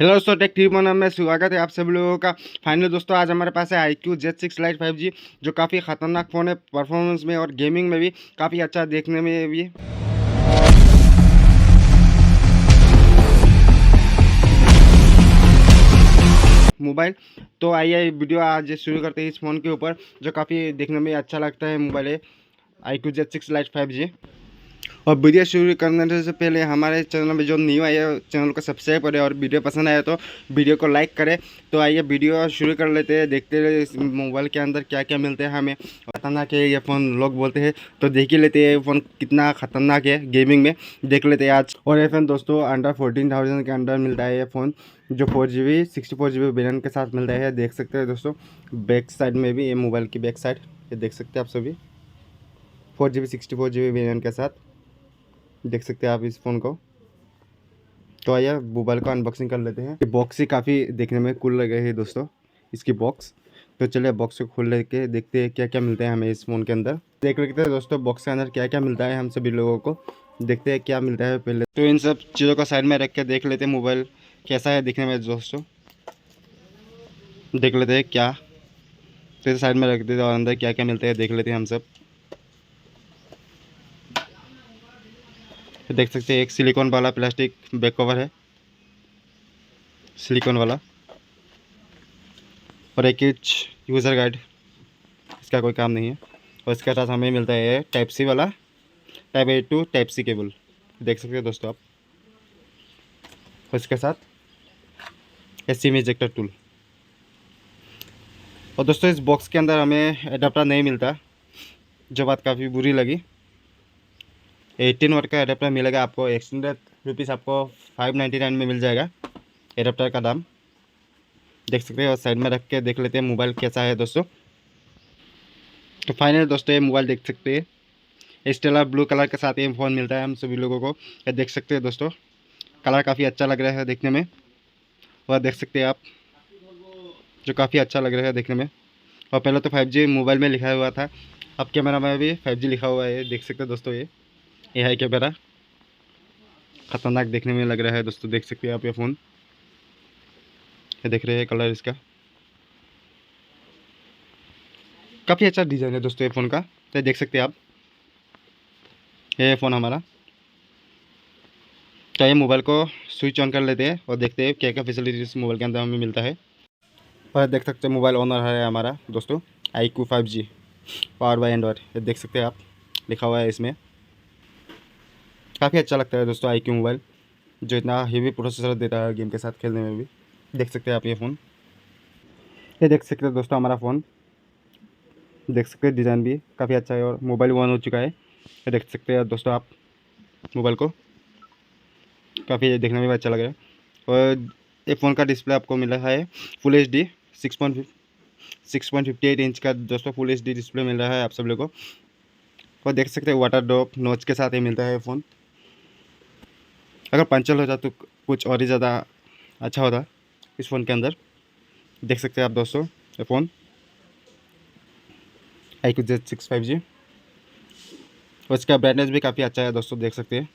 Hello दोस्तों, take Tribune में स्वागत है आप सभी लोगों का। फाइनली दोस्तों, आज हमारे पास है iQOO Z6 Lite 5G, जो काफ़ी ख़तरनाक फ़ोन है। परफॉर्मेंस में और गेमिंग में भी काफ़ी अच्छा देखने में भी। मोबाइल तो आइए वीडियो आज शुरू करते हैं इस फ़ोन के ऊपर, जो काफ़ी देखने में अच्छा लगता है। मोबाइल है iQOO Z6 Lite 5G। और वीडियो शुरू करने से पहले हमारे चैनल में जो न्यू आया है, चैनल को सब्सक्राइब करें और वीडियो पसंद आया तो वीडियो को लाइक करें। तो आइए वीडियो शुरू कर लेते हैं, देखते हैं इस मोबाइल के अंदर क्या क्या मिलते हैं हमें। खतरनाक है ये फ़ोन लोग बोलते हैं, तो देख ही लेते हैं ये फ़ोन कितना ख़तरनाक है गेमिंग में, देख लेते हैं आज। और ये फ़ोन दोस्तों अंडर 14,000 के अंदर मिलता है ये फ़ोन, जो 4GB 64GB वेरिएंट के साथ मिलता है। देख सकते हैं दोस्तों, बैक साइड में भी ये मोबाइल की बैक साइड ये देख सकते हैं आप सभी, 4GB 64GB वेरिएंट के साथ देख सकते हैं आप इस फ़ोन को। तो आइए मोबाइल का अनबॉक्सिंग कर लेते हैं। ये बॉक्स ही काफ़ी देखने में कूल लगे है दोस्तों, इसकी बॉक्स। तो चलिए बॉक्स को खोल लेके देखते हैं क्या क्या मिलता है हमें इस फ़ोन के अंदर। देख लेते हैं दोस्तों बॉक्स के अंदर क्या क्या मिलता है हम सभी लोगों को। देखते हैं क्या मिलता है पहले। तो इन सब चीज़ों को साइड में रख के देख लेते हैं मोबाइल कैसा है दिखने में दोस्तों। देख लेते हैं क्या, तो साइड में रख देते हैं और अंदर क्या क्या मिलता है देख लेते हैं हम सब। देख सकते हैं एक सिलिकॉन वाला प्लास्टिक बैक कवर है, सिलिकॉन वाला। और एक यूज़र गाइड, इसका कोई काम नहीं है। और इसके साथ हमें मिलता है टाइप सी वाला, type A to type C cable, देख सकते हैं दोस्तों आप। और इसके साथ सिम इजेक्टर टूल। और दोस्तों इस बॉक्स के अंदर हमें एडाप्टर नहीं मिलता, जो बात काफ़ी बुरी लगी। 18 वाट का एडाप्टर मिलेगा आपको, एक्सटेंडेड रुपीज़ आपको 599 में मिल जाएगा एडाप्टर का दाम, देख सकते हैं। और साइड में रख के देख लेते हैं मोबाइल कैसा है दोस्तों। तो फाइनल दोस्तों ये मोबाइल देख सकते हैं, स्टेलर ब्लू कलर के साथ ये फ़ोन मिलता है हम सभी लोगों को। ये देख सकते हैं दोस्तों, कलर काफ़ी अच्छा लग रहा है देखने में। और देख सकते हैं आप, जो काफ़ी अच्छा लग रहा है देखने में। और पहले तो 5G मोबाइल में लिखा हुआ था, अब कैमरा में भी 5G लिखा हुआ है, देख सकते हैं दोस्तों। ये है कैमरा, ख़तरनाक देखने में लग रहा है दोस्तों, देख सकते हैं आप। ये फ़ोन ये देख रहे हैं कलर इसका, काफ़ी अच्छा डिज़ाइन है दोस्तों ये फ़ोन का। तो देख सकते हैं आप, ये फ़ोन हमारा। तो ये मोबाइल को स्विच ऑन कर लेते हैं और देखते हैं क्या क्या फैसिलिटी इस मोबाइल के अंदर हमें मिलता है। और देख सकते हैं मोबाइल ऑनर है हमारा दोस्तों, iQOO 5G power bye Android, ये देख सकते हैं आप, लिखा हुआ है इसमें। काफ़ी अच्छा लगता है दोस्तों iQOO मोबाइल, जो इतना हेवी प्रोसेसर देता है गेम के साथ खेलने में भी। देख सकते हैं आप ये फ़ोन, ये देख सकते हैं दोस्तों हमारा फ़ोन। देख सकते हैं डिज़ाइन भी काफ़ी अच्छा है और मोबाइल ऑन हो चुका है। ये देख सकते हैं दोस्तों आप मोबाइल को, काफ़ी देखने में भी अच्छा लग रहा है। और ये फ़ोन का डिस्प्ले आपको मिला है फुल HD 6.58 इंच का दोस्तों, फुल HD डिस्प्ले मिल रहा है आप सब लोगों को। और देख सकते हैं वाटर ड्रॉप नोच के साथ ही मिलता है फ़ोन। अगर पंचर हो जाए तो कुछ और ही ज़्यादा अच्छा होता इस फ़ोन के अंदर। देख सकते हैं आप दोस्तों ये फ़ोन iQOO Z6 5G। और इसका ब्राइटनेस भी काफ़ी अच्छा है दोस्तों, देख सकते हैं।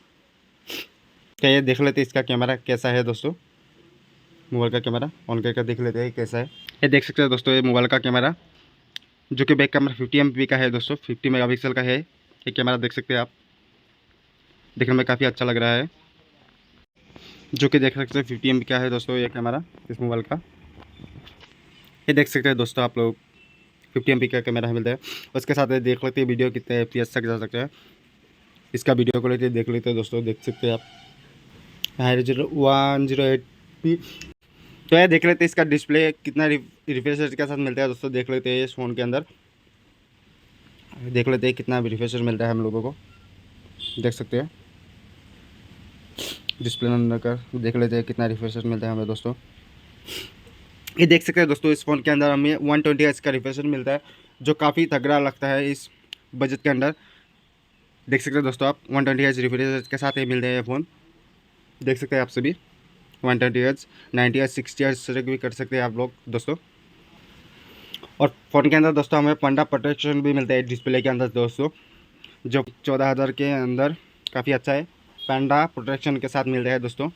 क्या ये देख लेते हैं इसका कैमरा कैसा है दोस्तों, मोबाइल का कैमरा ऑन करके देख लेते हैं कैसा है। ये देख सकते हैं दोस्तों ये मोबाइल का कैमरा, जो कि बैक कैमरा 50 MP का है दोस्तों, 50 मेगापिक्सल का है ये कैमरा, देख सकते हैं आप। देखने में काफ़ी अच्छा लग रहा है, जो कि देख सकते हैं 50 MP का है दोस्तों ये कैमरा इस मोबाइल का। ये देख सकते हैं दोस्तों आप लोग, 50 MP का कैमरा मिलता है। उसके साथ देख लेते हैं वीडियो कितने FPS तक जा सकते हैं, इसका वीडियो क्वालिटी देख लेते हैं दोस्तों। देख सकते हैं आप 108p। तो ये देख लेते हैं इसका डिस्प्ले कितना रिफ्रेश रेट के साथ मिलता है दोस्तों, देख लेते हैं इस फ़ोन के अंदर। देख लेते हैं कितना रिफ्रेश रेट मिलता है हम लोगों को, देख सकते हैं डिस्प्ले अंदर कर देख लेते हैं कितना रिफ्रेश रेट मिलता है हमें दोस्तों। ये देख सकते हैं दोस्तों इस फ़ोन के अंदर हमें 120 Hz का रिफ्रेश रेट मिलता है, जो काफ़ी तगड़ा लगता है इस बजट के अंदर। देख सकते हैं दोस्तों आप 120 Hz रिफ्रेश रेट के साथ ही मिलते हैं ये फ़ोन, देख सकते हैं आप सभी। 120 Hz 90 Hz 60 Hz तक भी कर सकते हैं आप लोग दोस्तों। और फ़ोन के अंदर दोस्तों हमें पंडा प्रोटेक्शन भी मिलता है डिस्प्ले के अंदर दोस्तों, जो 14,000 के अंदर काफ़ी अच्छा है, पंडा प्रोटेक्शन के साथ मिल रहा है दोस्तों।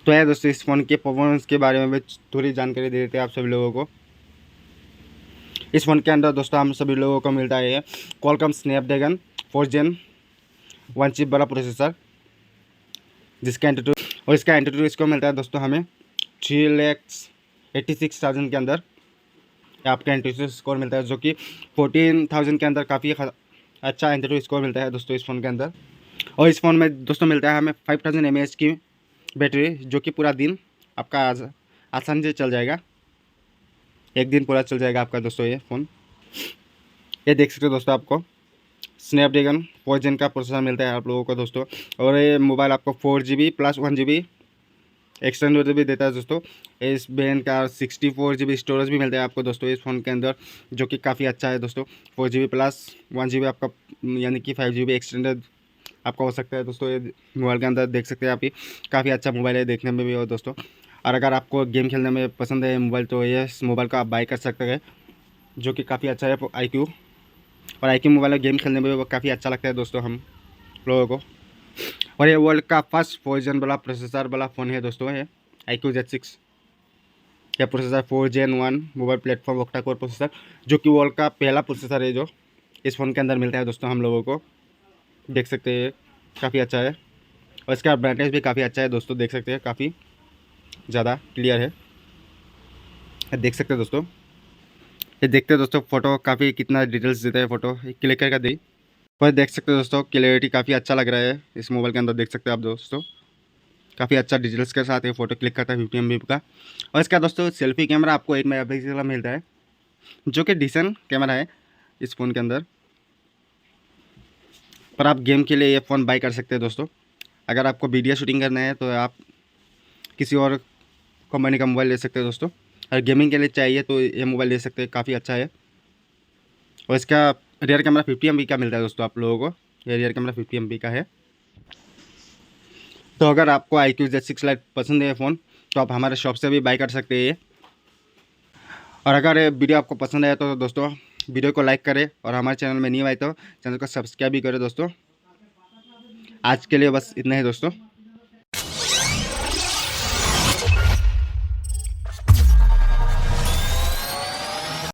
तो है दोस्तों, इस फ़ोन के परफॉर्मेंस के बारे में भी थोड़ी जानकारी दे देते हैं आप सभी लोगों को। इस फ़ोन के अंदर दोस्तों हम सभी लोगों को मिलता है क्वालकॉम स्नैपड्रैगन 4 Gen 1 चिप वाला प्रोसेसर, जिसका एंट्री और इसका एंट्री इसको मिलता है दोस्तों हमें 3,86,000 के अंदर आपका एंट्री स्कोर मिलता है, जो कि 14,000 के अंदर काफ़ी अच्छा एंट्री स्कोर मिलता है दोस्तों इस फ़ोन के अंदर। और इस फ़ोन में दोस्तों मिलता है हमें 5000 mAh की बैटरी, जो कि पूरा दिन आपका आसानी से चल जाएगा, एक दिन पूरा चल जाएगा आपका दोस्तों ये फ़ोन। ये देख सकते हो दोस्तों, आपको स्नैपड्रैगन 4 Gen का प्रोसेसर मिलता है आप लोगों को दोस्तों। और ये मोबाइल आपको 4GB प्लस 1GB एक्सटेंडर भी देता है दोस्तों। इस बैंड का 64GB स्टोरेज भी मिलता है आपको दोस्तों इस फ़ोन के अंदर, जो कि काफ़ी अच्छा है दोस्तों। 4GB प्लस 1GB आपका यानी कि 5GB एक्सटेंडर आपका हो सकता है दोस्तों ये मोबाइल के अंदर। देख सकते हैं आप, ही काफ़ी अच्छा मोबाइल है देखने में भी हो दोस्तों। और अगर आपको गेम खेलने में पसंद है मोबाइल, तो ये इस मोबाइल का आप बाई कर सकते हैं, जो कि काफ़ी अच्छा है iQOO। और iQOO मोबाइल में गेम खेलने में वो काफ़ी अच्छा लगता है दोस्तों हम लोगों को। और ये वर्ल्ड का फर्स्ट 4 Gen वाला प्रोसेसर वाला फ़ोन है दोस्तों, है iQOO Z6। यह processor 4 Gen 1 mobile platform octa core processor, जो कि वर्ल्ड का पहला प्रोसेसर है जो इस फ़ोन के अंदर मिलता है दोस्तों हम लोगों को। देख सकते हैं काफ़ी अच्छा है, और इसका ब्राइटनेस भी काफ़ी अच्छा है दोस्तों। देख सकते हैं काफ़ी ज़्यादा क्लियर है, देख सकते हैं दोस्तों। ये देखते हैं दोस्तों फ़ोटो काफ़ी कितना डिटेल्स देता है फ़ोटो, क्लिक करके दे पर देख सकते हो दोस्तों, क्लियरिटी काफ़ी अच्छा लग रहा है इस मोबाइल के अंदर। देख सकते हैं आप दोस्तों, काफ़ी अच्छा डिटेल्स के साथ ये फ़ोटो क्लिक करता है 50 MB का। और इसका दोस्तों सेल्फी कैमरा आपको 8 मेगापिक्सल का मिलता है, जो कि डिसेंट कैमरा है इस फ़ोन के अंदर। पर आप गेम के लिए ये फ़ोन बाई कर सकते हैं दोस्तों। अगर आपको वीडियो शूटिंग करना है तो आप किसी और कंपनी का मोबाइल ले सकते हैं दोस्तों। अगर गेमिंग के लिए चाहिए तो ये मोबाइल ले सकते हैं, काफ़ी अच्छा है। और इसका रियर कैमरा 50 MB का मिलता है दोस्तों आप लोगों को। ये रियर कैमरा 50 MB का है। तो अगर आपको iQOO Z6 Lite पसंद है फ़ोन, तो आप हमारे शॉप से भी बाई कर सकते हैं। और अगर ये वीडियो आपको पसंद आया तो दोस्तों वीडियो को लाइक करें, और हमारे चैनल में नहीं आए तो चैनल को सब्सक्राइब भी करें दोस्तों। आज के लिए बस इतना ही दोस्तों।